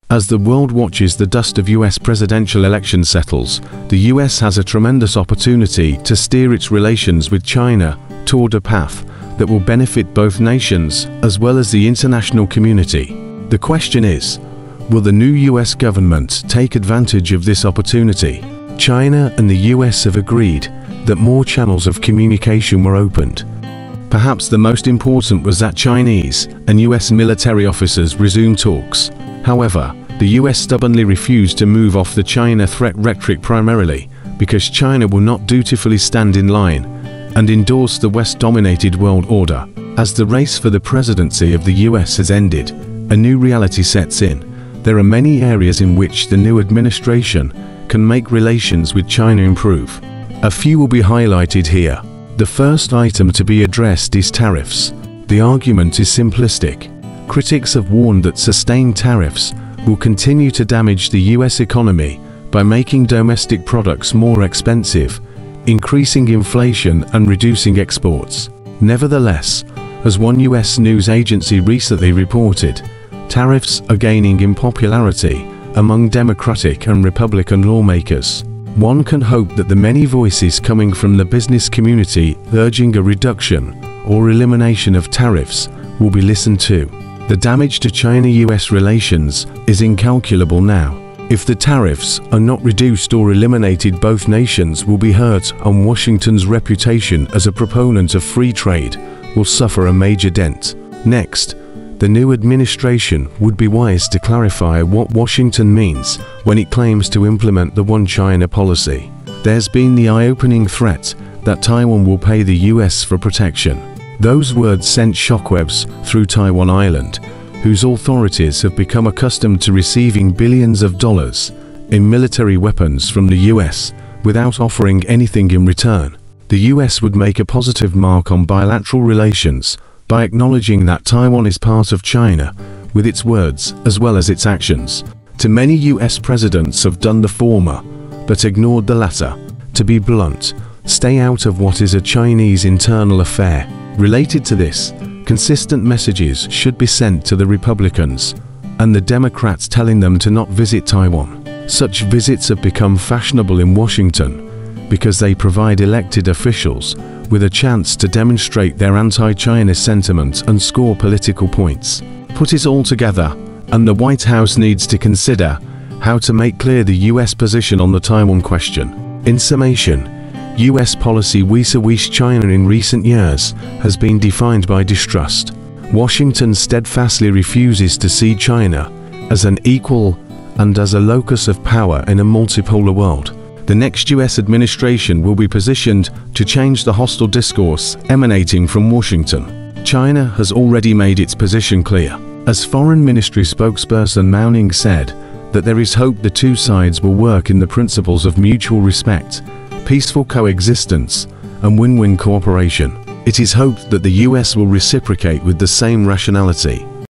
As the world watches the dust of US presidential elections settles, the US has a tremendous opportunity to steer its relations with China toward a path that will benefit both nations as well as the international community. The question is, will the new US government take advantage of this opportunity? China and the US have agreed that more channels of communication were opened. Perhaps the most important was that Chinese and US military officers resumed talks. However, the US stubbornly refused to move off the China threat rhetoric primarily because China will not dutifully stand in line and endorse the West-dominated world order. As the race for the presidency of the US has ended, a new reality sets in. There are many areas in which the new administration can make relations with China improve. A few will be highlighted here. The first item to be addressed is tariffs. The argument is simplistic. Critics have warned that sustained tariffs will continue to damage the US economy by making domestic products more expensive, increasing inflation and reducing exports. Nevertheless, as one US news agency recently reported, tariffs are gaining in popularity among Democratic and Republican lawmakers. One can hope that the many voices coming from the business community urging a reduction or elimination of tariffs will be listened to. The damage to China-US relations is incalculable now. If the tariffs are not reduced or eliminated, both nations will be hurt, and Washington's reputation as a proponent of free trade will suffer a major dent. Next, the new administration would be wise to clarify what Washington means when it claims to implement the One China policy. There's been the eye-opening threat that Taiwan will pay the US for protection. Those words sent shockwaves through Taiwan Island, whose authorities have become accustomed to receiving billions of dollars in military weapons from the US without offering anything in return. The US would make a positive mark on bilateral relations by acknowledging that Taiwan is part of China with its words as well as its actions. Too many US presidents have done the former, but ignored the latter. To be blunt, stay out of what is a Chinese internal affair. Related to this, consistent messages should be sent to the Republicans and the Democrats telling them to not visit Taiwan. Such visits have become fashionable in Washington because they provide elected officials with a chance to demonstrate their anti-China sentiment and score political points. Put it all together, and the White House needs to consider how to make clear the US position on the Taiwan question. In summation, US policy vis-a-vis China in recent years has been defined by distrust. Washington steadfastly refuses to see China as an equal and as a locus of power in a multipolar world. The next US administration will be positioned to change the hostile discourse emanating from Washington. China has already made its position clear. As Foreign Ministry spokesperson Mao Ning said, that there is hope the two sides will work in the principles of mutual respect, peaceful coexistence, and win-win cooperation. It is hoped that the US will reciprocate with the same rationality.